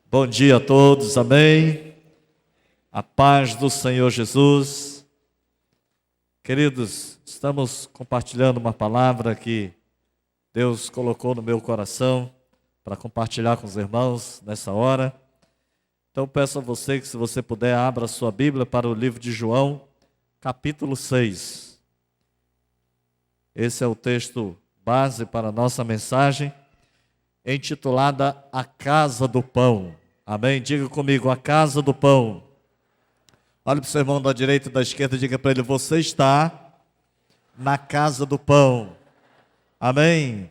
Bom dia a todos, amém? A paz do Senhor Jesus. Queridos, estamos compartilhando uma palavra que Deus colocou no meu coração para compartilhar com os irmãos nessa hora. Então peço a você que, se você puder, abra a sua Bíblia para o livro de João, capítulo 6. Esse é o texto base para a nossa mensagem, intitulada A Casa do Pão. Amém? Diga comigo, a Casa do Pão. Olhe para o seu irmão da direita e da esquerda e diga para ele: você está na Casa do Pão. Amém?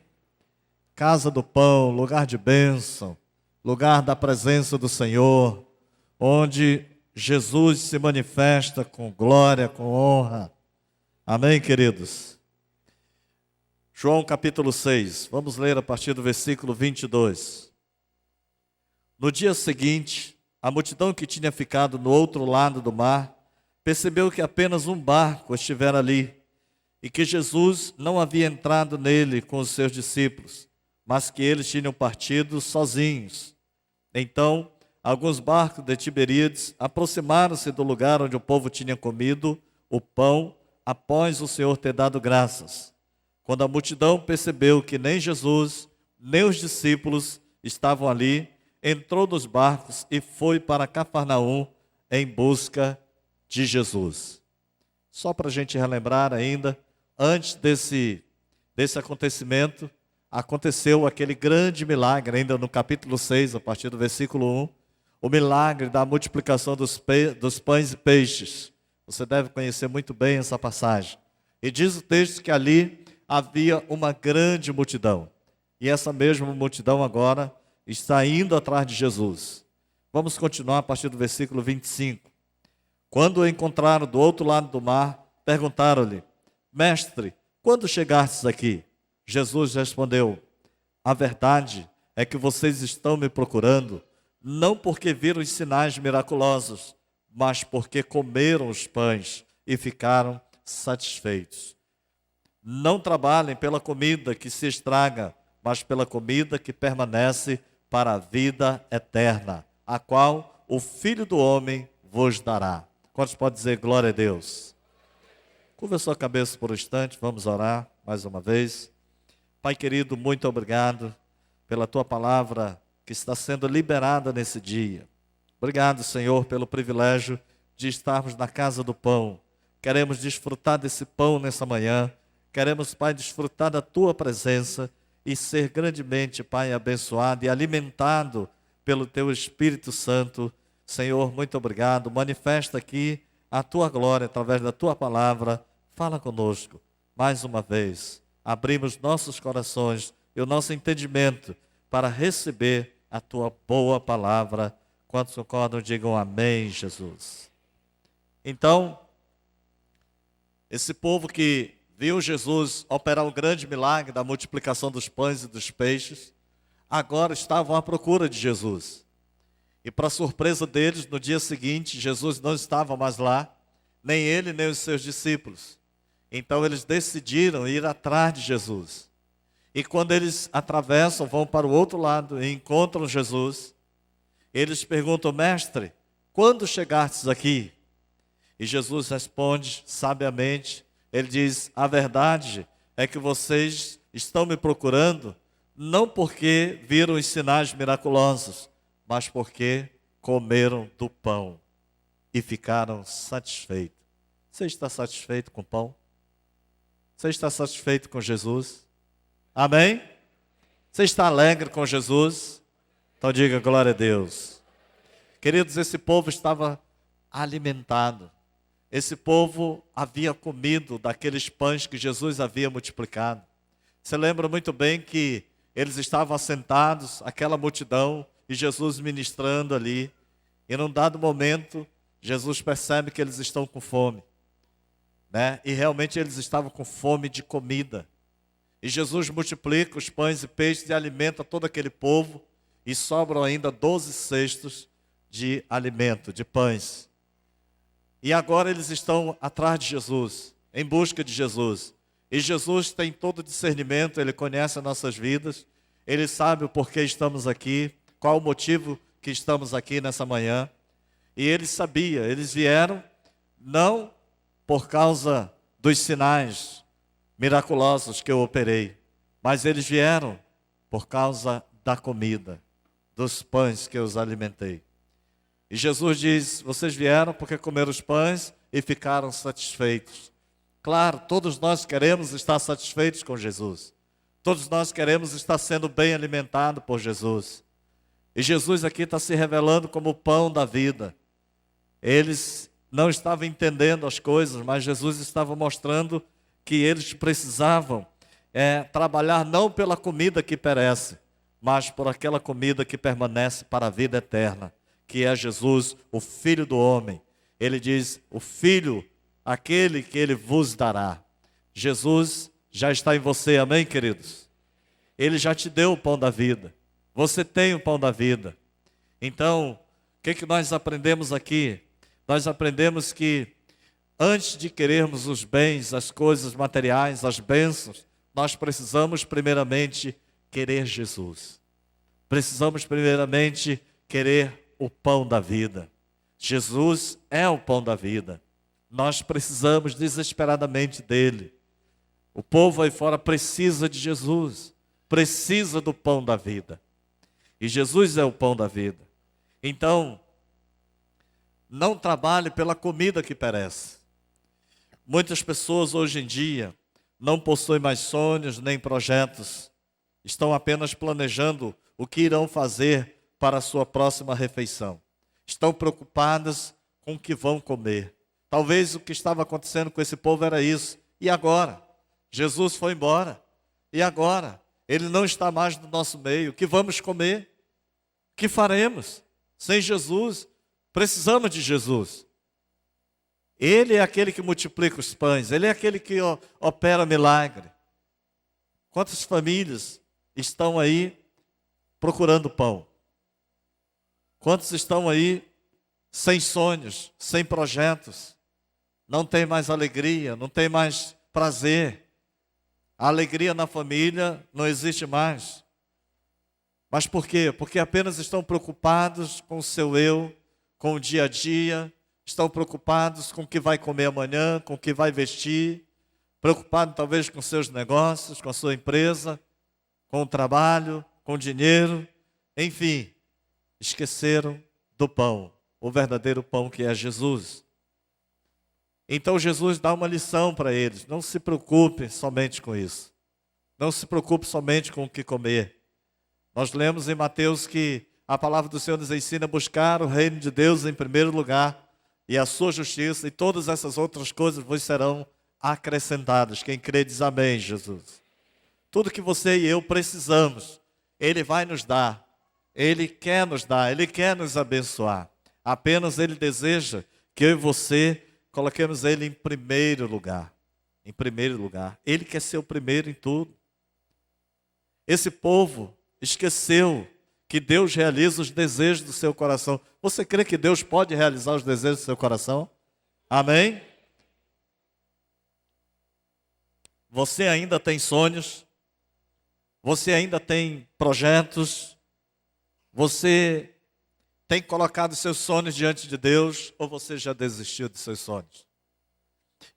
Casa do Pão, lugar de bênção, lugar da presença do Senhor, onde Jesus se manifesta com glória, com honra. Amém, queridos? João capítulo 6, vamos ler a partir do versículo 22. No dia seguinte, a multidão que tinha ficado no outro lado do mar percebeu que apenas um barco estivera ali e que Jesus não havia entrado nele com os seus discípulos, mas que eles tinham partido sozinhos. Então, alguns barcos de Tiberíades aproximaram-se do lugar onde o povo tinha comido o pão após o Senhor ter dado graças. Quando a multidão percebeu que nem Jesus, nem os discípulos estavam ali, entrou nos barcos e foi para Cafarnaum em busca de Jesus. Só para a gente relembrar ainda, antes desse acontecimento, aconteceu aquele grande milagre, ainda no capítulo 6, a partir do versículo 1, o milagre da multiplicação dos pães e peixes. Você deve conhecer muito bem essa passagem. E diz o texto que ali havia uma grande multidão. E essa mesma multidão agora está indo atrás de Jesus. Vamos continuar a partir do versículo 25. Quando o encontraram do outro lado do mar, perguntaram-lhe: Mestre, quando chegastes aqui? Jesus respondeu: a verdade é que vocês estão me procurando, não porque viram os sinais miraculosos, mas porque comeram os pães e ficaram satisfeitos. Não trabalhem pela comida que se estraga, mas pela comida que permanece para a vida eterna, a qual o Filho do Homem vos dará. Quantos podem dizer glória a Deus? Curva sua cabeça por um instante, vamos orar mais uma vez. Pai querido, muito obrigado pela tua palavra que está sendo liberada nesse dia. Obrigado, Senhor, pelo privilégio de estarmos na casa do pão. Queremos desfrutar desse pão nessa manhã. Queremos, Pai, desfrutar da tua presença e ser grandemente, Pai, abençoado e alimentado pelo teu Espírito Santo. Senhor, muito obrigado. Manifesta aqui a tua glória através da tua palavra. Fala conosco mais uma vez. Abrimos nossos corações e o nosso entendimento para receber a tua boa palavra. Quantos concordam, digam amém, Jesus. Então, esse povo que viu Jesus operar o grande milagre da multiplicação dos pães e dos peixes, agora estavam à procura de Jesus. E para surpresa deles, no dia seguinte, Jesus não estava mais lá, nem ele, nem os seus discípulos. Então eles decidiram ir atrás de Jesus. E quando eles atravessam, vão para o outro lado e encontram Jesus, eles perguntam: Mestre, quando chegastes aqui? E Jesus responde sabiamente. Ele diz: a verdade é que vocês estão me procurando, não porque viram os sinais miraculosos, mas porque comeram do pão e ficaram satisfeitos. Você está satisfeito com o pão? Você está satisfeito com Jesus? Amém? Você está alegre com Jesus? Então diga glória a Deus. Queridos, esse povo estava alimentado. Esse povo havia comido daqueles pães que Jesus havia multiplicado. Você lembra muito bem que eles estavam assentados, aquela multidão, e Jesus ministrando ali. E num dado momento, Jesus percebe que eles estão com fome, né? E realmente eles estavam com fome de comida. E Jesus multiplica os pães e peixes e alimenta todo aquele povo. E sobram ainda 12 cestos de alimento, de pães. E agora eles estão atrás de Jesus, em busca de Jesus. E Jesus tem todo o discernimento, Ele conhece as nossas vidas, Ele sabe o porquê estamos aqui, qual o motivo que estamos aqui nessa manhã. E eles vieram não por causa dos sinais miraculosos que eu operei, mas eles vieram por causa da comida, dos pães que eu os alimentei. E Jesus diz: vocês vieram porque comeram os pães e ficaram satisfeitos. Claro, todos nós queremos estar satisfeitos com Jesus. Todos nós queremos estar sendo bem alimentado por Jesus. E Jesus aqui está se revelando como o pão da vida. Eles não estavam entendendo as coisas, mas Jesus estava mostrando que eles precisavam trabalhar não pela comida que perece, mas por aquela comida que permanece para a vida eterna, que é Jesus, o Filho do homem. Ele diz: o Filho, aquele que Ele vos dará. Jesus já está em você, amém, queridos? Ele já te deu o pão da vida. Você tem o pão da vida. Então, o que nós aprendemos aqui? Nós aprendemos que antes de querermos os bens, as coisas materiais, as bênçãos, nós precisamos primeiramente querer Jesus. Precisamos primeiramente querer o pão da vida. Jesus é o pão da vida. Nós precisamos desesperadamente dele. O povo aí fora precisa de Jesus, precisa do pão da vida. E Jesus é o pão da vida. Então, não trabalhe pela comida que perece. Muitas pessoas hoje em dia não possuem mais sonhos nem projetos. Estão apenas planejando o que irão fazer para a sua próxima refeição. Estão preocupadas com o que vão comer. Talvez o que estava acontecendo com esse povo era isso. E agora? Jesus foi embora. E agora? Ele não está mais no nosso meio. O que vamos comer? O que faremos? Sem Jesus, precisamos de Jesus. Ele é aquele que multiplica os pães. Ele é aquele que opera milagre. Quantas famílias estão aí procurando pão? Quantos estão aí sem sonhos, sem projetos? Não tem mais alegria, não tem mais prazer. A alegria na família não existe mais. Mas por quê? Porque apenas estão preocupados com o seu eu, com o dia a dia, estão preocupados com o que vai comer amanhã, com o que vai vestir, preocupados talvez com seus negócios, com a sua empresa, com o trabalho, com o dinheiro, enfim, esqueceram do pão, o verdadeiro pão que é Jesus. Então Jesus dá uma lição para eles: não se preocupe somente com isso, não se preocupe somente com o que comer. Nós lemos em Mateus que a palavra do Senhor nos ensina a buscar o reino de Deus em primeiro lugar e a sua justiça, e todas essas outras coisas vos serão acrescentadas. Quem crê diz amém, Jesus. Tudo que você e eu precisamos, Ele vai nos dar. Ele quer nos dar, Ele quer nos abençoar. Apenas Ele deseja que eu e você coloquemos Ele em primeiro lugar. Em primeiro lugar. Ele quer ser o primeiro em tudo. Esse povo esqueceu que Deus realiza os desejos do seu coração. Você crê que Deus pode realizar os desejos do seu coração? Amém? Você ainda tem sonhos? Você ainda tem projetos? Você tem colocado seus sonhos diante de Deus? Ou você já desistiu de seus sonhos?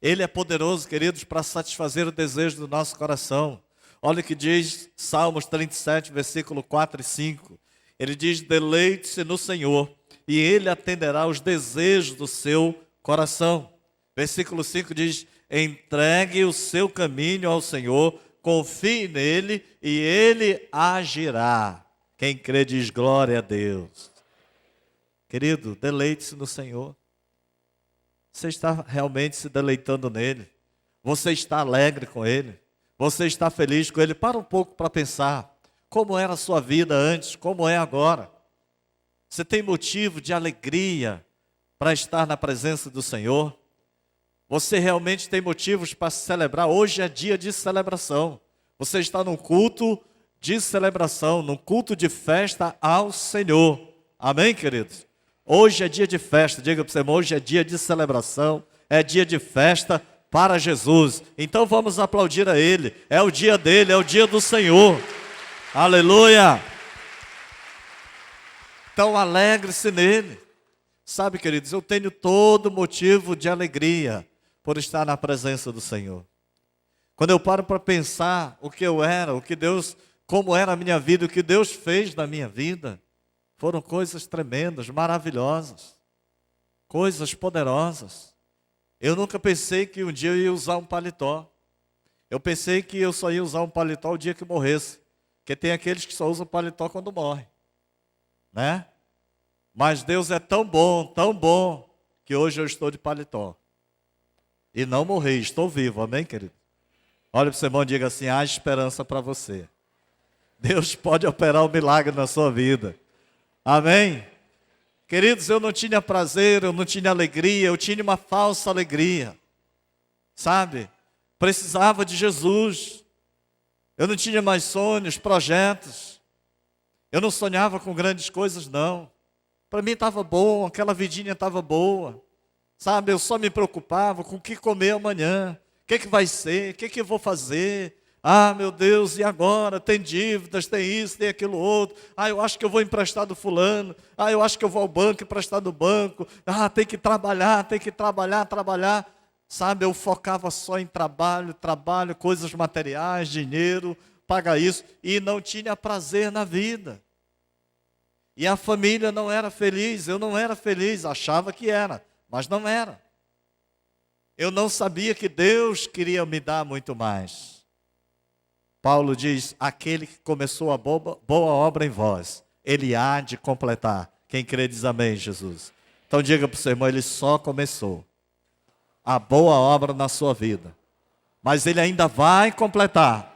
Ele é poderoso, queridos, para satisfazer o desejo do nosso coração. Olha o que diz Salmos 37, versículo 4 e 5. Ele diz: deleite-se no Senhor, e Ele atenderá os desejos do seu coração. Versículo 5 diz: entregue o seu caminho ao Senhor, confie nele, e Ele agirá. Quem crê diz glória a Deus. Querido, deleite-se no Senhor. Você está realmente se deleitando nele? Você está alegre com Ele? Você está feliz com Ele? Para um pouco para pensar. Como era a sua vida antes? Como é agora? Você tem motivo de alegria para estar na presença do Senhor? Você realmente tem motivos para celebrar? Hoje é dia de celebração. Você está num culto de celebração, num culto de festa ao Senhor. Amém, queridos? Hoje é dia de festa. Diga para você, irmão, hoje é dia de celebração, é dia de festa para Jesus. Então vamos aplaudir a Ele. É o dia dele, é o dia do Senhor. Aleluia! Então alegre-se nele. Sabe, queridos, eu tenho todo motivo de alegria por estar na presença do Senhor. Quando eu paro para pensar o que eu era, o que Deus, como era a minha vida, o que Deus fez na minha vida, foram coisas tremendas, maravilhosas, coisas poderosas. Eu nunca pensei que um dia eu ia usar um paletó. Eu pensei que eu só ia usar um paletó o dia que morresse, porque tem aqueles que só usam paletó quando morrem, né? Mas Deus é tão bom, que hoje eu estou de paletó. E não morri, estou vivo, amém, querido? Olha para o seu irmão e diga assim, há esperança para você. Deus pode operar um milagre na sua vida. Amém? Queridos, eu não tinha prazer, eu não tinha alegria, eu tinha uma falsa alegria. Sabe? Precisava de Jesus. Eu não tinha mais sonhos, projetos. Eu não sonhava com grandes coisas, não. Para mim estava bom, aquela vidinha estava boa. Sabe, eu só me preocupava com o que comer amanhã. O que vai ser? O que eu vou fazer? Ah, meu Deus, e agora? Tem dívidas, tem isso, tem aquilo outro. Ah, eu acho que eu vou emprestar do fulano. Ah, eu acho que eu vou ao banco emprestar do banco. Ah, tem que trabalhar. Sabe, eu focava só em trabalho, coisas materiais, dinheiro, paga isso. E não tinha prazer na vida. E a família não era feliz, eu não era feliz, achava que era, mas não era. Eu não sabia que Deus queria me dar muito mais. Paulo diz, aquele que começou a boa obra em vós, ele há de completar. Quem crê diz amém, Jesus. Então diga para o seu irmão, ele só começou a boa obra na sua vida, mas ele ainda vai completar.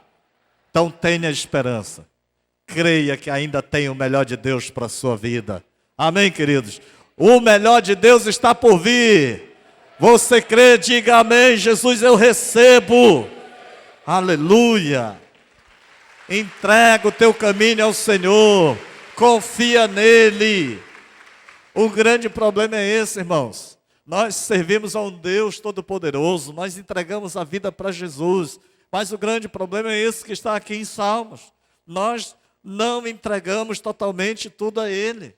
Então tenha esperança. Creia que ainda tem o melhor de Deus para a sua vida. Amém, queridos? O melhor de Deus está por vir. Você crê, diga amém. Jesus, eu recebo. Aleluia. Entrega o teu caminho ao Senhor. Confia nele. O grande problema é esse, irmãos. Nós servimos a um Deus todo-poderoso. Nós entregamos a vida para Jesus. Mas o grande problema é esse que está aqui em Salmos. Nós não entregamos totalmente tudo a Ele.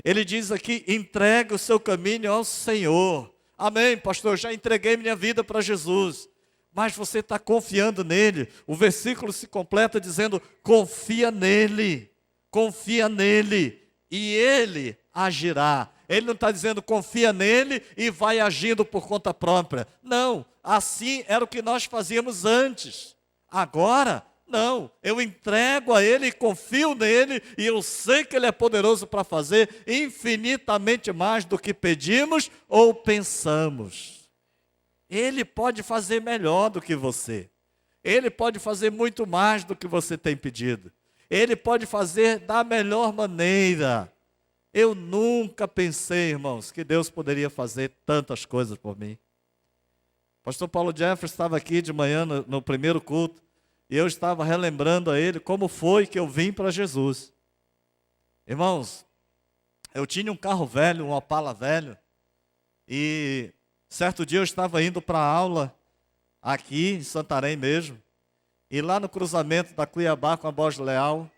Ele diz aqui, entrega o seu caminho ao Senhor. Amém, pastor, já entreguei minha vida para Jesus. Mas você está confiando nele. O versículo se completa dizendo, confia nele, e Ele agirá. Ele não está dizendo confia nele e vai agindo por conta própria. Não, assim era o que nós fazíamos antes. Agora, não, eu entrego a Ele e confio nele, e eu sei que Ele é poderoso para fazer infinitamente mais do que pedimos ou pensamos. Ele pode fazer melhor do que você. Ele pode fazer muito mais do que você tem pedido. Ele pode fazer da melhor maneira. Eu nunca pensei, irmãos, que Deus poderia fazer tantas coisas por mim. Pastor Paulo Jefferson estava aqui de manhã no primeiro culto, e eu estava relembrando a ele como foi que eu vim para Jesus. Irmãos, eu tinha um carro velho, um Opala velho, e certo dia eu estava indo para a aula, aqui em Santarém mesmo, e lá no cruzamento da Cuiabá com a Borges Leal,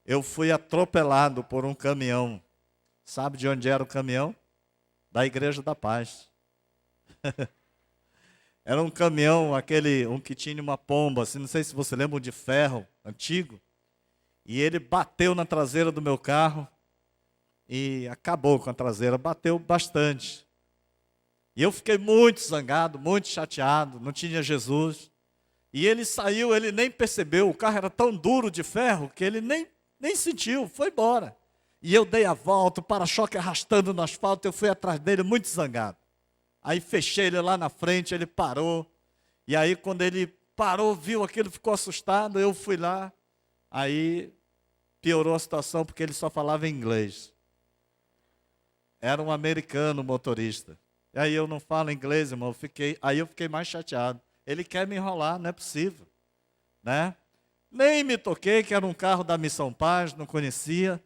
eu fui atropelado por um caminhão. Sabe de onde era o caminhão? Da Igreja da Paz. Era um caminhão, um que tinha uma pomba, assim, não sei se você lembra, de ferro, antigo. E ele bateu na traseira do meu carro e acabou com a traseira, bateu bastante. E eu fiquei muito zangado, muito chateado, não tinha Jesus. E ele saiu, ele nem percebeu, o carro era tão duro de ferro que ele nem sentiu, foi embora. E eu dei a volta, o para-choque arrastando no asfalto, eu fui atrás dele muito zangado. Aí fechei ele lá na frente, ele parou. E aí quando ele parou, viu aquilo, ficou assustado, eu fui lá. Aí piorou a situação porque ele só falava inglês. Era um americano motorista. E aí eu não falo inglês, irmão, aí eu fiquei mais chateado. Ele quer me enrolar, não é possível, né? Nem me toquei, que era um carro da Missão Paz, não conhecia.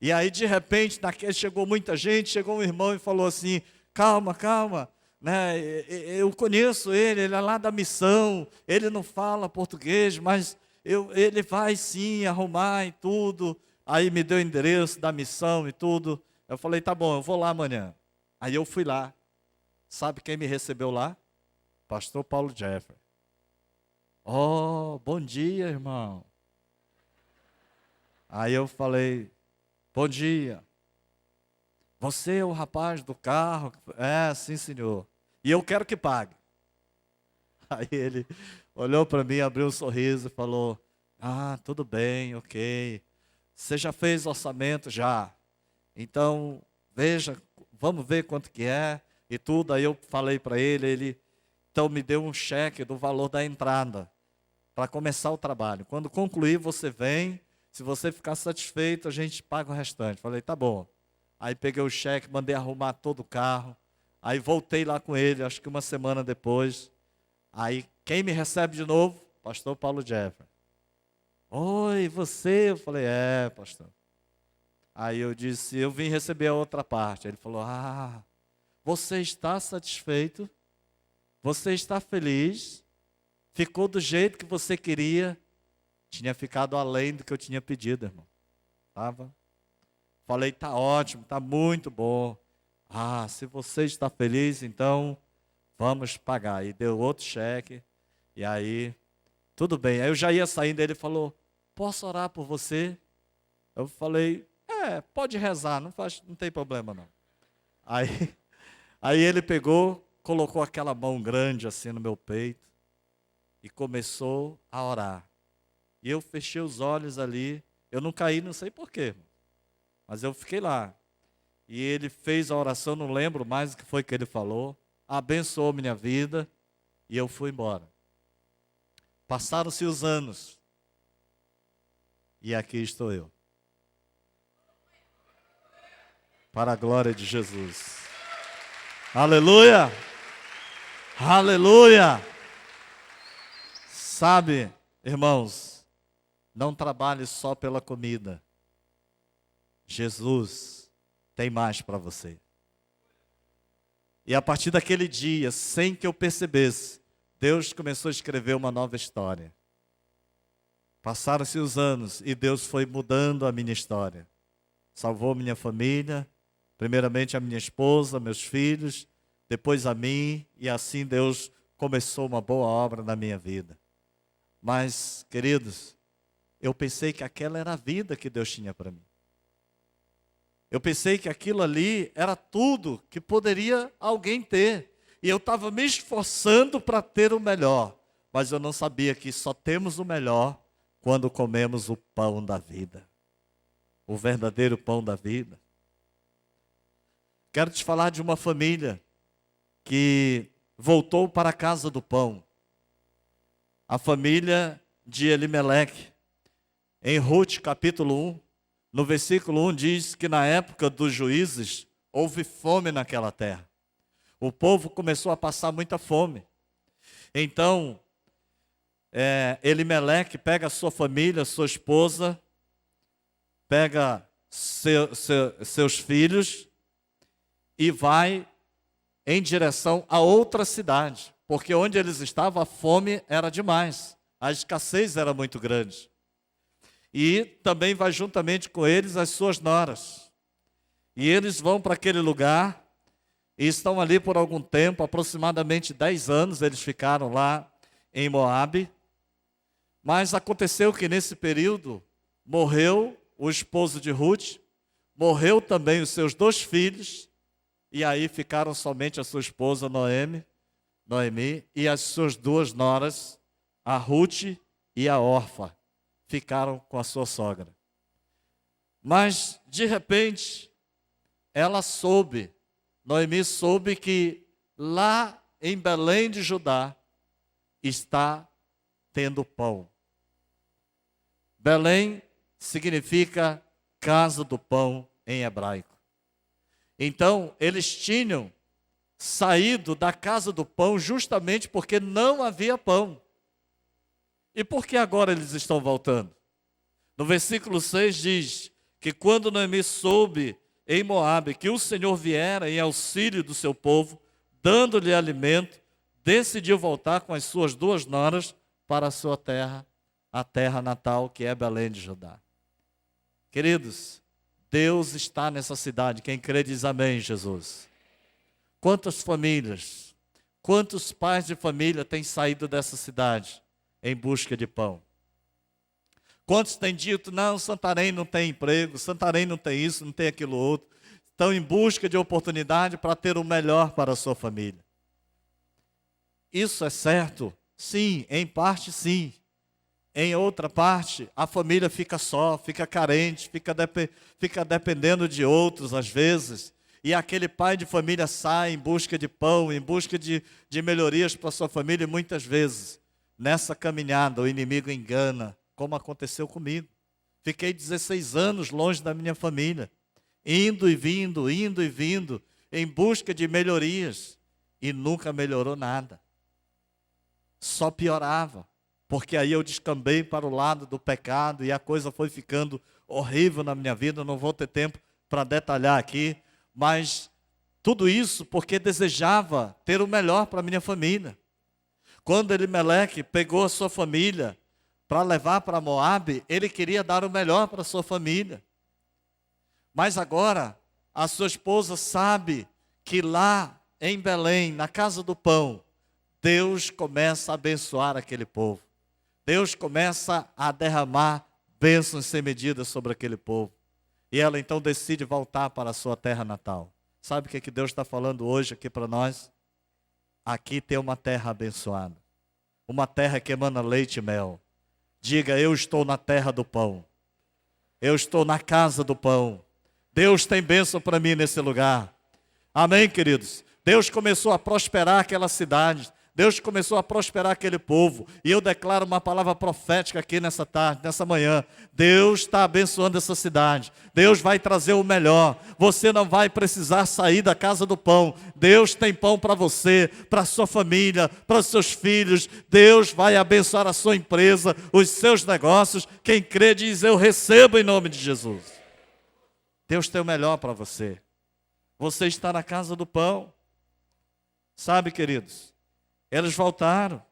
E aí de repente, chegou muita gente, chegou um irmão e falou assim, calma, né? Eu conheço ele é lá da missão, ele não fala português, mas ele vai sim arrumar e tudo. Aí me deu o endereço da missão e tudo. Eu falei, tá bom, eu vou lá amanhã. Aí eu fui lá. Sabe quem me recebeu lá? Pastor Paulo Jeffrey. Oh, bom dia, irmão. Aí eu falei, bom dia. Você é o rapaz do carro? É, sim, senhor. E eu quero que pague. Aí ele olhou para mim, abriu um sorriso e falou, ah, tudo bem, ok. Você já fez orçamento? Já. Então, veja, vamos ver quanto que é e tudo. Aí eu falei para ele então me deu um cheque do valor da entrada para começar o trabalho. Quando concluir, você vem. Se você ficar satisfeito, a gente paga o restante. Falei, tá bom. Aí peguei o cheque, mandei arrumar todo o carro. Aí voltei lá com ele, acho que uma semana depois. Aí quem me recebe de novo? Pastor Paulo Jeffrey. Oi, você? Eu falei, é, pastor. Aí eu disse, eu vim receber a outra parte. Ele falou, ah, você está satisfeito? Você está feliz? Ficou do jeito que você queria? Tinha ficado além do que eu tinha pedido, irmão. Estava. Falei, tá ótimo, tá muito bom. Ah, se você está feliz, então vamos pagar. E deu outro cheque. E aí, tudo bem. Aí eu já ia saindo, ele falou, posso orar por você? Eu falei, pode rezar, não tem problema não. Aí, aí ele pegou, colocou aquela mão grande assim no meu peito e começou a orar. E eu fechei os olhos ali, eu não caí, não sei porquê, mas eu fiquei lá. E ele fez a oração, não lembro mais o que foi que ele falou, abençoou minha vida e eu fui embora. Passaram-se os anos e aqui estou eu. Para a glória de Jesus. Aleluia! Aleluia! Sabe, irmãos, não trabalhe só pela comida. Jesus tem mais para você. E a partir daquele dia, sem que eu percebesse, Deus começou a escrever uma nova história. Passaram-se os anos e Deus foi mudando a minha história. Salvou minha família, primeiramente a minha esposa, meus filhos, depois a mim, e assim Deus começou uma boa obra na minha vida. Mas, queridos, eu pensei que aquela era a vida que Deus tinha para mim. Eu pensei que aquilo ali era tudo que poderia alguém ter. E eu estava me esforçando para ter o melhor. Mas eu não sabia que só temos o melhor quando comemos o pão da vida. O verdadeiro pão da vida. Quero te falar de uma família que voltou para a casa do pão. A família de Elimeleque. Em Ruth, capítulo 1, no versículo 1 diz que na época dos juízes, houve fome naquela terra. O povo começou a passar muita fome. Então, Elimeleque pega a sua família, sua esposa, pega seus filhos e vai em direção a outra cidade. Porque onde eles estavam, a fome era demais. A escassez era muito grande. E também vai juntamente com eles as suas noras. E eles vão para aquele lugar e estão ali por algum tempo, aproximadamente 10 anos, eles ficaram lá em Moabe. Mas aconteceu que nesse período morreu o esposo de Ruth, morreu também os seus 2 filhos, e aí ficaram somente a sua esposa Noemi, e as suas 2 noras, a Ruth e a Orfa, ficaram com a sua sogra. Mas, de repente, Noemi soube que lá em Belém de Judá está tendo pão. Belém significa casa do pão em hebraico. Então, eles tinham saído da casa do pão justamente porque não havia pão. E por que agora eles estão voltando? No versículo 6 diz que quando Noemi soube em Moabe que o Senhor viera em auxílio do seu povo, dando-lhe alimento, decidiu voltar com as suas 2 noras para a sua terra, a terra natal que é Belém de Judá. Queridos, Deus está nessa cidade. Quem crê diz amém, Jesus. Quantas famílias, quantos pais de família têm saído dessa cidade em busca de pão? Quantos têm dito, não, Santarém não tem emprego, Santarém não tem isso, não tem aquilo outro. Estão em busca de oportunidade para ter o melhor para a sua família. Isso é certo? Sim, em parte sim. Em outra parte, a família fica só, fica carente, fica dependendo de outros às vezes. E aquele pai de família sai em busca de pão, em busca de melhorias para a sua família. E muitas vezes, nessa caminhada, o inimigo engana, como aconteceu comigo. Fiquei 16 anos longe da minha família, indo e vindo, em busca de melhorias. E nunca melhorou nada. Só piorava. Porque aí eu descambei para o lado do pecado e a coisa foi ficando horrível na minha vida. Eu não vou ter tempo para detalhar aqui, mas tudo isso porque desejava ter o melhor para a minha família. Quando Elimeleque pegou a sua família para levar para Moabe, ele queria dar o melhor para a sua família. Mas agora, a sua esposa sabe que lá em Belém, na casa do pão, Deus começa a abençoar aquele povo. Deus começa a derramar bênçãos sem medida sobre aquele povo. E ela então decide voltar para a sua terra natal. Sabe o que Deus está falando hoje aqui para nós? Aqui tem uma terra abençoada. Uma terra que emana leite e mel. Diga, eu estou na terra do pão. Eu estou na casa do pão. Deus tem bênção para mim nesse lugar. Amém, queridos? Deus começou a prosperar aquela cidade. Deus começou a prosperar aquele povo. E eu declaro uma palavra profética aqui nessa tarde, nessa manhã. Deus está abençoando essa cidade. Deus vai trazer o melhor. Você não vai precisar sair da casa do pão. Deus tem pão para você, para a sua família, para os seus filhos. Deus vai abençoar a sua empresa, os seus negócios. Quem crê diz, eu recebo em nome de Jesus. Deus tem o melhor para você. Você está na casa do pão. Sabe, queridos? Eles voltaram.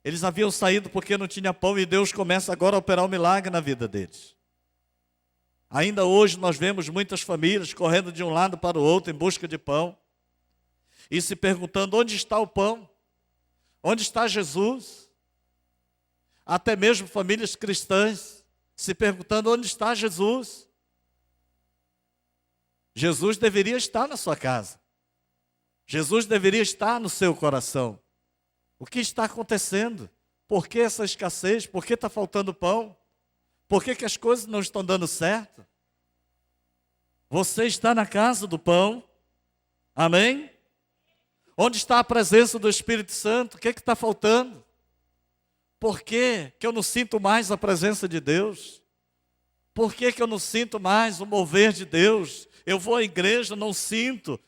Eles haviam saído porque não tinha pão e Deus começa agora a operar um milagre na vida deles. Ainda hoje nós vemos muitas famílias correndo de um lado para o outro em busca de pão e se perguntando onde está o pão? Onde está Jesus? Até mesmo famílias cristãs se perguntando onde está Jesus? Jesus deveria estar na sua casa. Jesus deveria estar no seu coração. O que está acontecendo? Por que essa escassez? Por que está faltando pão? Por que as coisas não estão dando certo? Você está na casa do pão. Amém? Onde está a presença do Espírito Santo? O que está faltando? Por que eu não sinto mais a presença de Deus? Por que eu não sinto mais o mover de Deus? Eu vou à igreja, não sinto.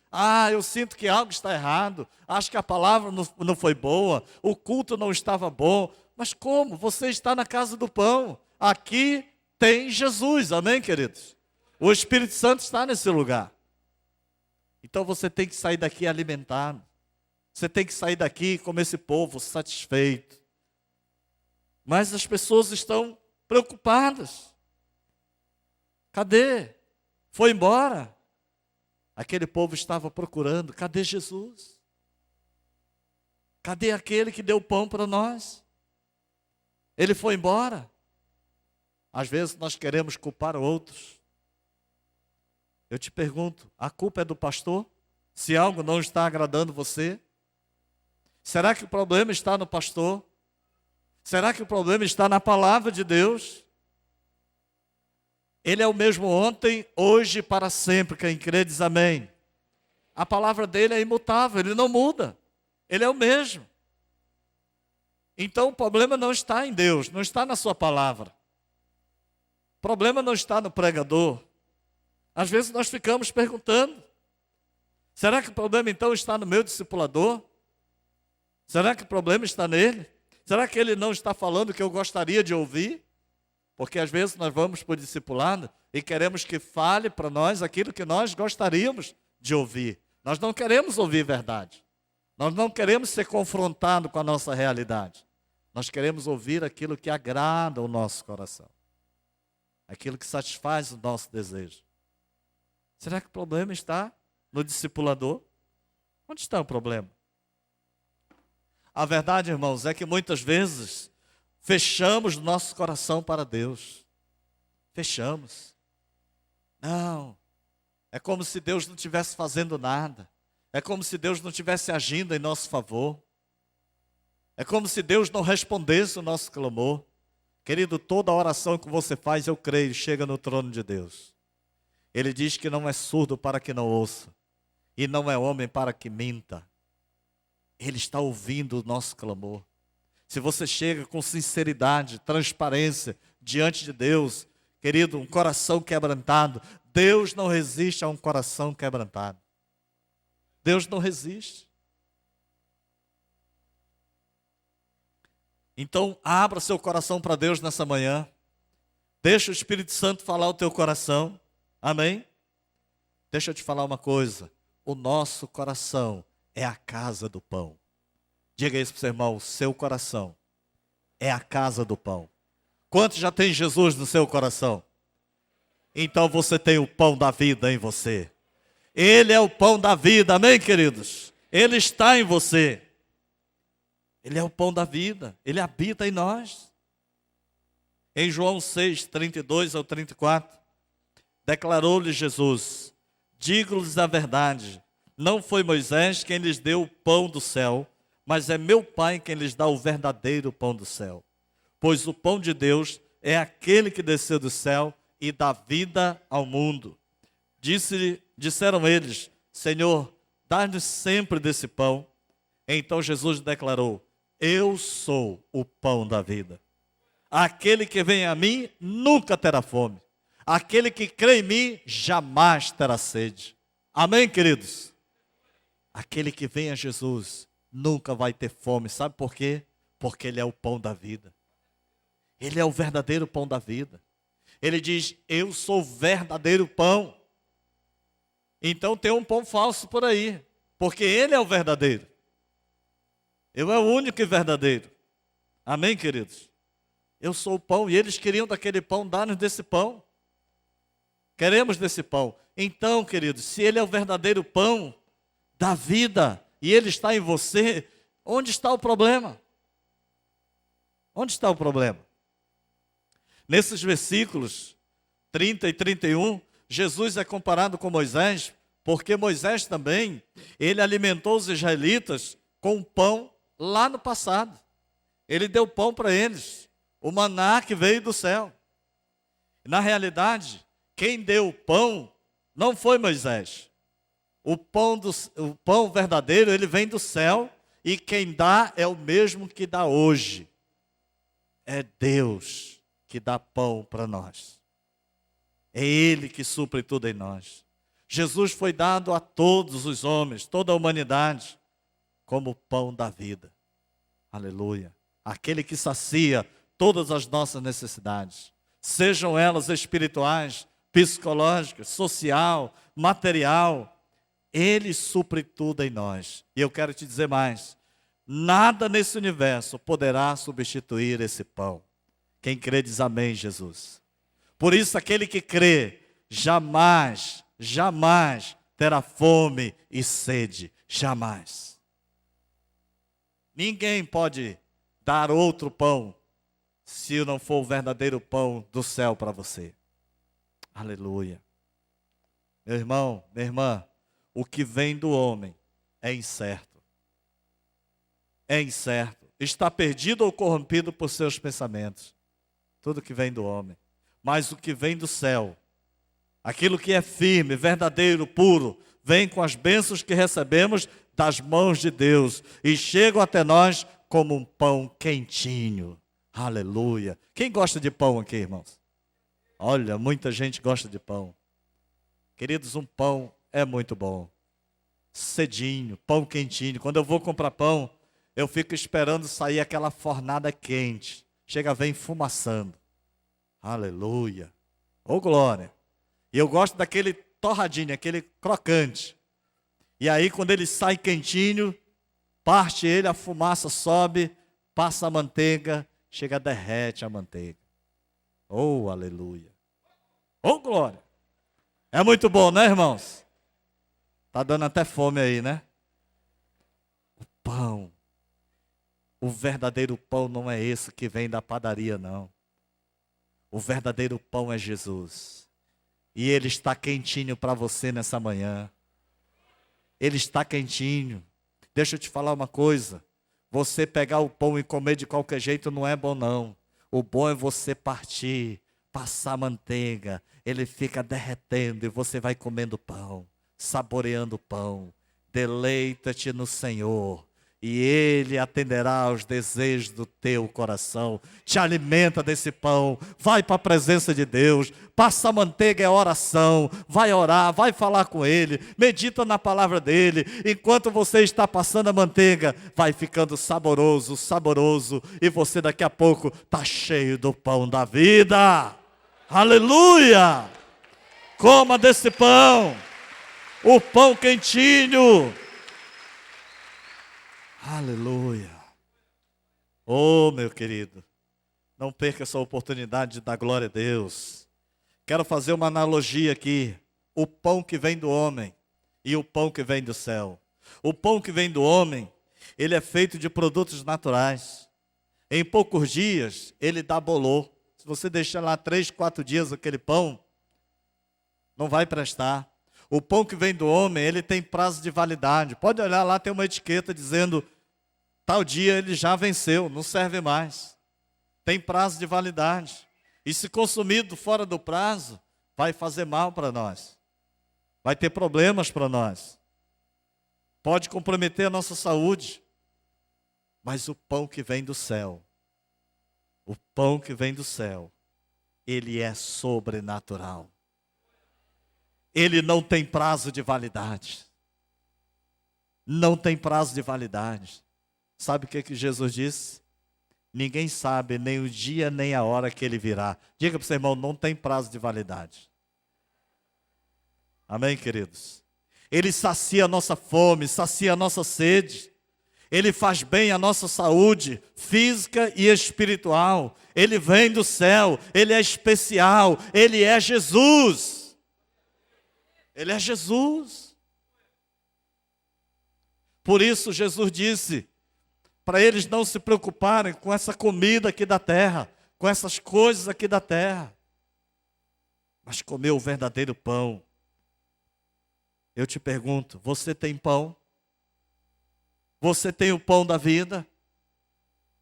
Eu sinto que algo está errado. Acho que a palavra não foi boa. O culto não estava bom. Mas como? Você está na casa do pão. Aqui tem Jesus. Amém, queridos? O Espírito Santo está nesse lugar. Então você tem que sair daqui alimentado. Você tem que sair daqui como esse povo, satisfeito. Mas as pessoas estão preocupadas. Cadê? Foi embora? Aquele povo estava procurando, cadê Jesus? Cadê aquele que deu pão para nós? Ele foi embora. Às vezes nós queremos culpar outros. Eu te pergunto, a culpa é do pastor? Se algo não está agradando você? Será que o problema está no pastor? Será que o problema está na palavra de Deus? Ele é o mesmo ontem, hoje e para sempre. Quem crê diz amém. A palavra dele é imutável, ele não muda. Ele é o mesmo. Então o problema não está em Deus, não está na sua palavra. O problema não está no pregador. Às vezes nós ficamos perguntando, será que o problema então está no meu discipulador? Será que o problema está nele? Será que ele não está falando o que eu gostaria de ouvir? Porque às vezes nós vamos para o discipulado e queremos que fale para nós aquilo que nós gostaríamos de ouvir. Nós não queremos ouvir verdade. Nós não queremos ser confrontados com a nossa realidade. Nós queremos ouvir aquilo que agrada o nosso coração. aquilo que satisfaz o nosso desejo. Será que o problema está no discipulador? Onde está o problema? A verdade, irmãos, é que muitas vezes fechamos nosso coração para Deus. Fechamos. Não. É como se Deus não estivesse fazendo nada. É como se Deus não estivesse agindo em nosso favor. É como se Deus não respondesse o nosso clamor. Querido, toda oração que você faz, eu creio, chega no trono de Deus. Ele diz que não é surdo para que não ouça, e não é homem para que minta. Ele está ouvindo o nosso clamor. Se você chega com sinceridade, transparência diante de Deus, querido, um coração quebrantado, Deus não resiste a um coração quebrantado. Deus não resiste. Então, abra seu coração para Deus nessa manhã. Deixa o Espírito Santo falar o teu coração. Amém? Deixa eu te falar uma coisa. O nosso coração é a casa do pão. Diga isso para o seu irmão, o seu coração é a casa do pão. Quantos já tem Jesus no seu coração? Então você tem o pão da vida em você. Ele é o pão da vida, amém, queridos? Ele está em você. Ele é o pão da vida, ele habita em nós. Em João 6, 32 ao 34, declarou-lhe Jesus: digo-lhes a verdade, não foi Moisés quem lhes deu o pão do céu, mas é meu Pai quem lhes dá o verdadeiro pão do céu. Pois o pão de Deus é aquele que desceu do céu e dá vida ao mundo. Disseram eles: Senhor, dá-nos sempre desse pão. Então Jesus declarou: eu sou o pão da vida. Aquele que vem a mim nunca terá fome. Aquele que crê em mim jamais terá sede. Amém, queridos? Aquele que vem a Jesus nunca vai ter fome. Sabe por quê? Porque ele é o pão da vida. Ele é o verdadeiro pão da vida. Ele diz: eu sou o verdadeiro pão. Então tem um pão falso por aí, porque ele é o verdadeiro. Eu é o único e verdadeiro. Amém, queridos? Eu sou o pão e eles queriam daquele pão, dar-nos desse pão. Queremos desse pão. Então, queridos, se ele é o verdadeiro pão da vida e ele está em você, onde está o problema? Onde está o problema? Nesses versículos 30 e 31, Jesus é comparado com Moisés, porque Moisés também, ele alimentou os israelitas com pão lá no passado. Ele deu pão para eles, o maná que veio do céu. Na realidade, quem deu o pão não foi Moisés. O pão verdadeiro, ele vem do céu, e quem dá é o mesmo que dá hoje. É Deus que dá pão para nós. É Ele que supre tudo em nós. Jesus foi dado a todos os homens, toda a humanidade, como pão da vida. Aleluia. Aquele que sacia todas as nossas necessidades, sejam elas espirituais, psicológicas, social, material. Ele supre tudo em nós. E eu quero te dizer mais: nada nesse universo poderá substituir esse pão. Quem crê diz amém, Jesus. Por isso, aquele que crê jamais, jamais terá fome e sede. Jamais. Ninguém pode dar outro pão se não for o verdadeiro pão do céu para você. Aleluia. Meu irmão, minha irmã, o que vem do homem é incerto. É incerto. Está perdido ou corrompido por seus pensamentos. Tudo que vem do homem. Mas o que vem do céu, aquilo que é firme, verdadeiro, puro, vem com as bênçãos que recebemos das mãos de Deus e chegam até nós como um pão quentinho. Aleluia. Quem gosta de pão aqui, irmãos? Olha, muita gente gosta de pão. Queridos, um pão é muito bom. Cedinho, pão quentinho. Quando eu vou comprar pão, eu fico esperando sair aquela fornada quente. Chega, vem fumaçando. Aleluia. Ô glória. E eu gosto daquele torradinho, aquele crocante. E aí quando ele sai quentinho, parte ele, a fumaça sobe, passa a manteiga, chega, derrete a manteiga. Oh, aleluia. Ô, glória! É muito bom, né, irmãos? Tá dando até fome aí, né? O pão. O verdadeiro pão não é esse que vem da padaria, não. O verdadeiro pão é Jesus. E Ele está quentinho para você nessa manhã. Ele está quentinho. Deixa eu te falar uma coisa. Você pegar o pão e comer de qualquer jeito não é bom, não. O bom é você partir, passar manteiga. Ele fica derretendo e você vai comendo pão, saboreando o pão. Deleita-te no Senhor. E Ele atenderá aos desejos do teu coração. Te alimenta desse pão. Vai para a presença de Deus. Passa a manteiga, é oração. Vai orar, vai falar com Ele. Medita na palavra dEle. Enquanto você está passando a manteiga, vai ficando saboroso, saboroso. E você daqui a pouco está cheio do pão da vida. Aleluia! Coma desse pão. O pão quentinho. Aleluia. Oh, meu querido, não perca essa oportunidade de dar glória a Deus. Quero fazer uma analogia aqui. O pão que vem do homem e o pão que vem do céu. O pão que vem do homem, ele é feito de produtos naturais. Em poucos dias, ele dá bolor. Se você deixar lá 3, 4 dias aquele pão, não vai prestar. O pão que vem do homem, ele tem prazo de validade. Pode olhar lá, tem uma etiqueta dizendo, tal dia ele já venceu, não serve mais. Tem prazo de validade. E se consumido fora do prazo, vai fazer mal para nós. Vai ter problemas para nós. Pode comprometer a nossa saúde. Mas o pão que vem do céu, o pão que vem do céu, ele é sobrenatural. Ele não tem prazo de validade. Não tem prazo de validade. Sabe o que Jesus disse? Ninguém sabe nem o dia nem a hora que ele virá. Diga para o seu irmão, não tem prazo de validade. Amém, queridos? Ele sacia a nossa fome, sacia a nossa sede. Ele faz bem à nossa saúde física e espiritual. Ele vem do céu, ele é especial, ele é Jesus. Ele é Jesus. Por isso Jesus disse para eles não se preocuparem com essa comida aqui da terra, com essas coisas aqui da terra, mas comer o verdadeiro pão. Eu te pergunto, você tem pão? Você tem o pão da vida?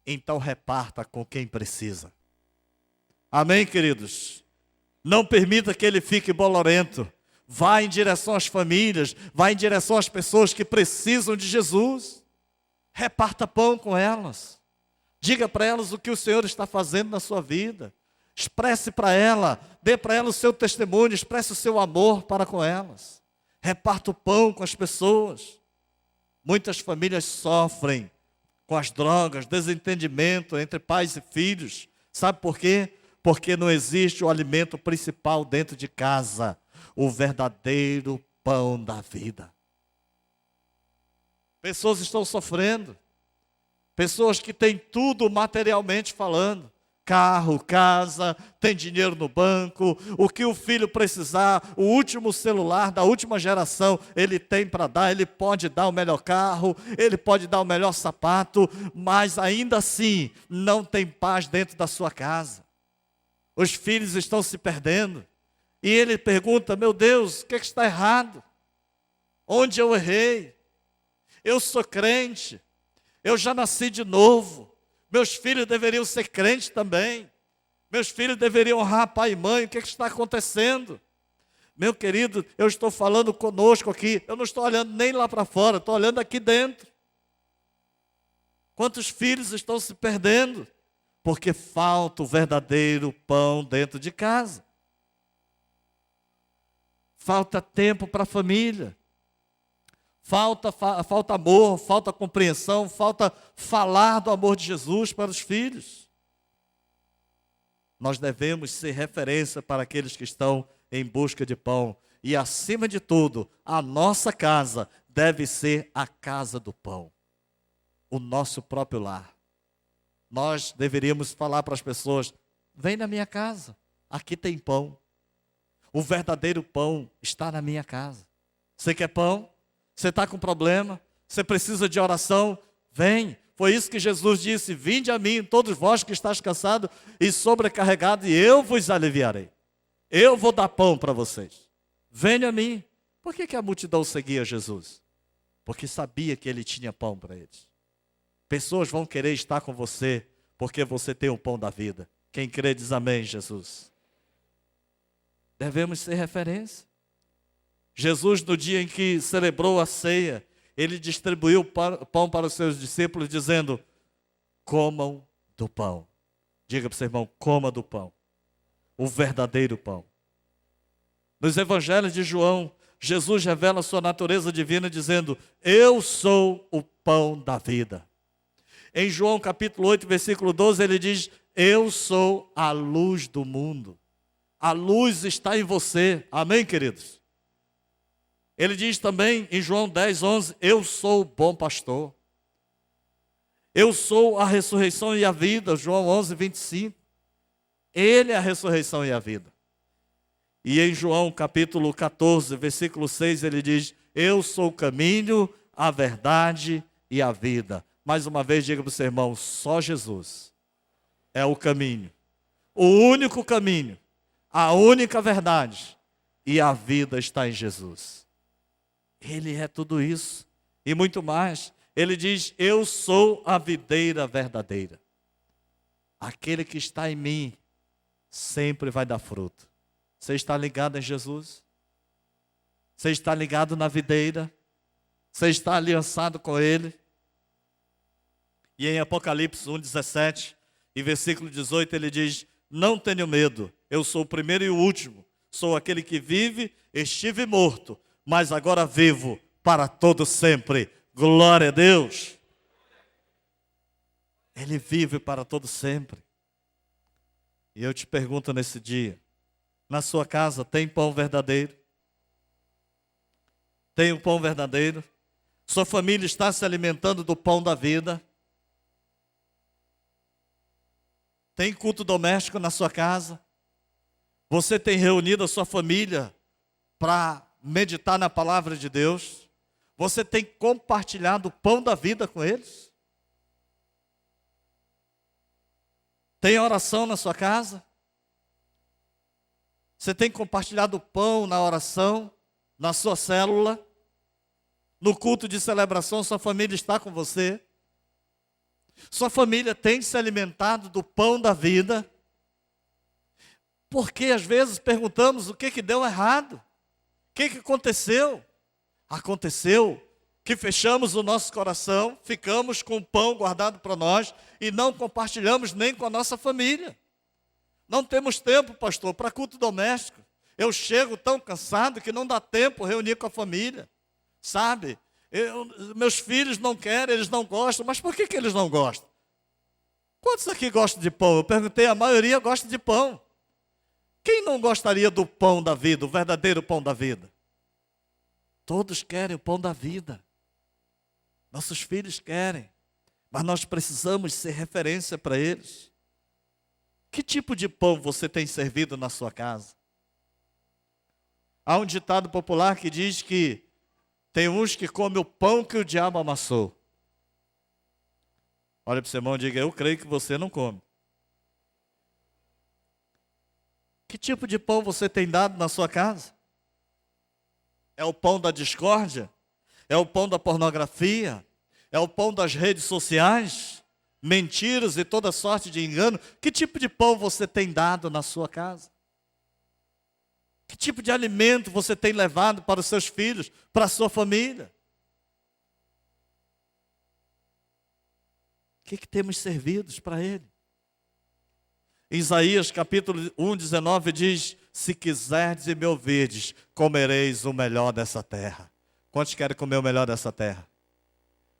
Então reparta com quem precisa. Amém, queridos? Não permita que ele fique bolorento. Vá em direção às famílias, vá em direção às pessoas que precisam de Jesus. Reparta pão com elas. Diga para elas o que o Senhor está fazendo na sua vida. Expresse para ela, dê para ela o seu testemunho, expresse o seu amor para com elas. Reparta o pão com as pessoas. Muitas famílias sofrem com as drogas, desentendimento entre pais e filhos. Sabe por quê? Porque não existe o alimento principal dentro de casa. O verdadeiro pão da vida. Pessoas estão sofrendo. Pessoas que têm tudo materialmente falando. Carro, casa, tem dinheiro no banco. O que o filho precisar, o último celular da última geração, ele tem para dar. Ele pode dar o melhor carro, ele pode dar o melhor sapato, mas ainda assim não tem paz dentro da sua casa. Os filhos estão se perdendo. E ele pergunta, meu Deus, o que está errado? Onde eu errei? Eu sou crente, eu já nasci de novo, meus filhos deveriam ser crentes também, meus filhos deveriam honrar pai e mãe, o que está acontecendo? Meu querido, eu estou falando conosco aqui, eu não estou olhando nem lá para fora, estou olhando aqui dentro. Quantos filhos estão se perdendo? Porque falta o verdadeiro pão dentro de casa. Falta tempo para a família. Falta amor, falta compreensão, falta falar do amor de Jesus para os filhos. Nós devemos ser referência para aqueles que estão em busca de pão. E acima de tudo, a nossa casa deve ser a casa do pão. O nosso próprio lar. Nós deveríamos falar para as pessoas, vem na minha casa, aqui tem pão. O verdadeiro pão está na minha casa. Você quer pão? Você está com problema? Você precisa de oração? Vem. Foi isso que Jesus disse: vinde a mim, todos vós que estáis cansados e sobrecarregados, e eu vos aliviarei. Eu vou dar pão para vocês. Venha a mim. Por que a multidão seguia Jesus? Porque sabia que ele tinha pão para eles. Pessoas vão querer estar com você porque você tem o pão da vida. Quem crê diz amém, Jesus. Devemos ser referência. Jesus, no dia em que celebrou a ceia, ele distribuiu pão para os seus discípulos, dizendo: comam do pão. Diga para o seu irmão: coma do pão. O verdadeiro pão. Nos evangelhos de João, Jesus revela a sua natureza divina dizendo: eu sou o pão da vida. Em João capítulo 8, versículo 12, ele diz: eu sou a luz do mundo. A luz está em você. Amém, queridos? Ele diz também em João 10, 11, eu sou o bom pastor. Eu sou a ressurreição e a vida. João 11, 25. Ele é a ressurreição e a vida. E em João capítulo 14, versículo 6, ele diz: eu sou o caminho, a verdade e a vida. Mais uma vez, diga para o seu irmão: só Jesus é o caminho. O único caminho, a única verdade e a vida está em Jesus. Ele é tudo isso e muito mais. Ele diz: eu sou a videira verdadeira. Aquele que está em mim sempre vai dar fruto. Você está ligado em Jesus? Você está ligado na videira? Você está aliançado com Ele? E em Apocalipse 1,17 e versículo 18 ele diz: não tenho medo, eu sou o primeiro e o último. Sou aquele que vive, estive morto, mas agora vivo para todo sempre. Glória a Deus. Ele vive para todo sempre. E eu te pergunto nesse dia: na sua casa tem pão verdadeiro? Tem o pão verdadeiro? Sua família está se alimentando do pão da vida? Tem culto doméstico na sua casa? Você tem reunido a sua família para meditar na palavra de Deus? Você tem compartilhado o pão da vida com eles? Tem oração na sua casa? Você tem compartilhado o pão na oração, na sua célula? No culto de celebração, sua família está com você? Sua família tem se alimentado do pão da vida? Porque às vezes perguntamos o que deu errado. O que aconteceu? Aconteceu que fechamos o nosso coração, ficamos com o pão guardado para nós e não compartilhamos nem com a nossa família. Não temos tempo, pastor, para culto doméstico. Eu chego tão cansado que não dá tempo reunir com a família. Sabe? Meus filhos não querem, eles não gostam. Mas por que eles não gostam? Quantos aqui gostam de pão? Eu perguntei, a maioria gosta de pão. Quem não gostaria do pão da vida, o verdadeiro pão da vida? Todos querem o pão da vida. Nossos filhos querem. Mas nós precisamos ser referência para eles. Que tipo de pão você tem servido na sua casa? Há um ditado popular que diz que tem uns que comem o pão que o diabo amassou. Olha para o seu irmão e diga: eu creio que você não come. Que tipo de pão você tem dado na sua casa? É o pão da discórdia? É o pão da pornografia? É o pão das redes sociais? Mentiras e toda sorte de engano? Que tipo de pão você tem dado na sua casa? Que tipo de alimento você tem levado para os seus filhos, para a sua família? O que temos servido para ele? Isaías capítulo 1, 19 diz: se quiserdes e me ouvirdes, comereis o melhor dessa terra. Quantos querem comer o melhor dessa terra?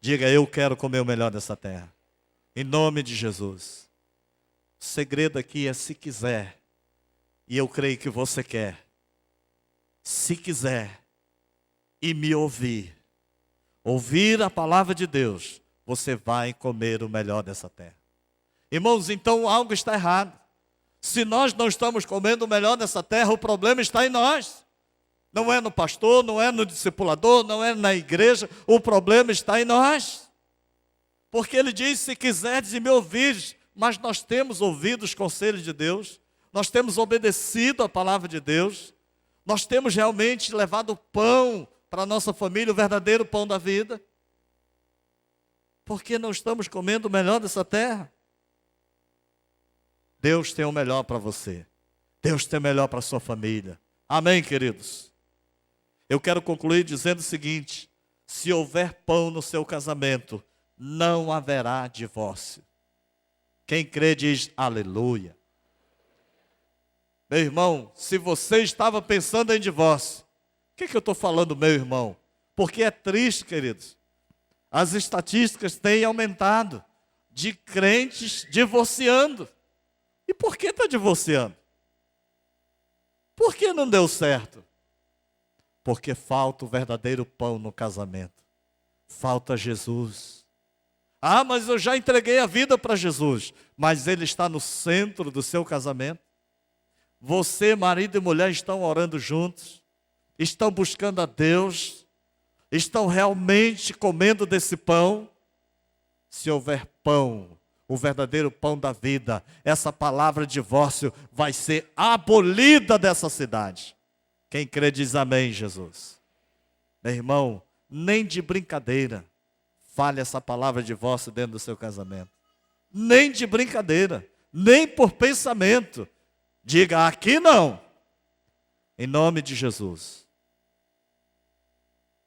Diga: eu quero comer o melhor dessa terra. Em nome de Jesus. O segredo aqui é se quiser. E eu creio que você quer. Se quiser e me ouvir a palavra de Deus, você vai comer o melhor dessa terra. Irmãos, então algo está errado. Se nós não estamos comendo o melhor dessa terra, o problema está em nós. Não é no pastor, não é no discipulador, não é na igreja, o problema está em nós. Porque ele diz, se quiserdes e me ouvires, mas nós temos ouvido os conselhos de Deus, nós temos obedecido a palavra de Deus, nós temos realmente levado o pão para a nossa família, o verdadeiro pão da vida. Por que não estamos comendo o melhor dessa terra? Deus tem o melhor para você. Deus tem o melhor para a sua família. Amém, queridos? Eu quero concluir dizendo o seguinte: se houver pão no seu casamento, não haverá divórcio. Quem crê diz aleluia. Meu irmão, se você estava pensando em divórcio, o que eu estou falando, meu irmão? Porque é triste, queridos. As estatísticas têm aumentado de crentes divorciando. E por que está divorciando? Por que não deu certo? Porque falta o verdadeiro pão no casamento. Falta Jesus. Ah, mas eu já entreguei a vida para Jesus. Mas Ele está no centro do seu casamento. Você, marido e mulher, estão orando juntos. Estão buscando a Deus. Estão realmente comendo desse pão. Se houver pão, o verdadeiro pão da vida, essa palavra divórcio vai ser abolida dessa cidade. Quem crê diz amém, Jesus. Meu irmão, nem de brincadeira fale essa palavra divórcio dentro do seu casamento. Nem de brincadeira, nem por pensamento. Diga, aqui não. Em nome de Jesus.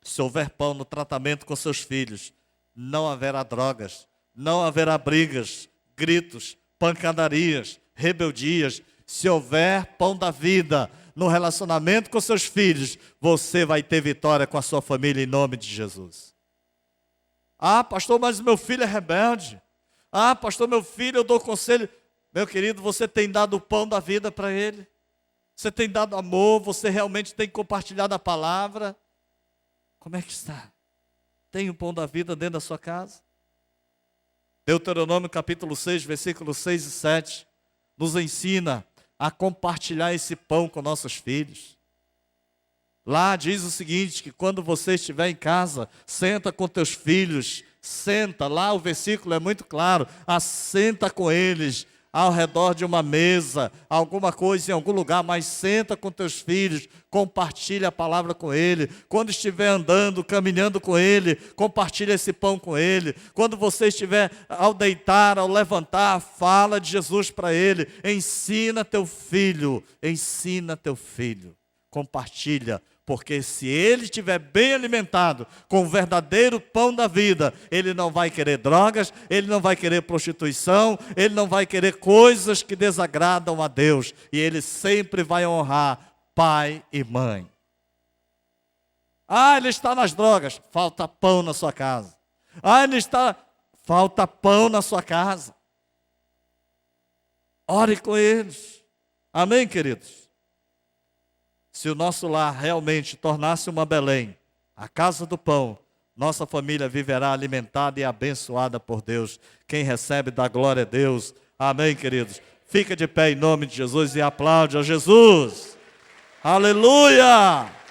Se houver pão no tratamento com seus filhos, não haverá drogas, não haverá brigas, gritos, pancadarias, rebeldias. Se houver pão da vida no relacionamento com seus filhos, você vai ter vitória com a sua família em nome de Jesus. Ah, pastor, mas meu filho é rebelde. Ah, pastor, meu filho, eu dou conselho. Meu querido, você tem dado o pão da vida para ele. Você tem dado amor, você realmente tem compartilhado a palavra. Como é que está? Tem o pão da vida dentro da sua casa? Deuteronômio capítulo 6, versículos 6 e 7, nos ensina a compartilhar esse pão com nossos filhos. Lá diz o seguinte, que quando você estiver em casa, senta com teus filhos, senta, lá o versículo é muito claro, assenta com eles, ao redor de uma mesa, alguma coisa em algum lugar, mas senta com teus filhos, compartilha a palavra com ele. Quando estiver andando, caminhando com ele, compartilha esse pão com ele. Quando você estiver ao deitar, ao levantar, fala de Jesus para ele. Ensina teu filho, compartilha. Porque se ele estiver bem alimentado com o verdadeiro pão da vida, ele não vai querer drogas, ele não vai querer prostituição, ele não vai querer coisas que desagradam a Deus. E ele sempre vai honrar pai e mãe. Ah, ele está nas drogas, falta pão na sua casa. Ah, falta pão na sua casa. Ore com eles. Amém, queridos? Se o nosso lar realmente tornasse uma Belém, a casa do pão, nossa família viverá alimentada e abençoada por Deus. Quem recebe dá glória a Deus. Amém, queridos? Fica de pé em nome de Jesus e aplaude a Jesus. Aleluia!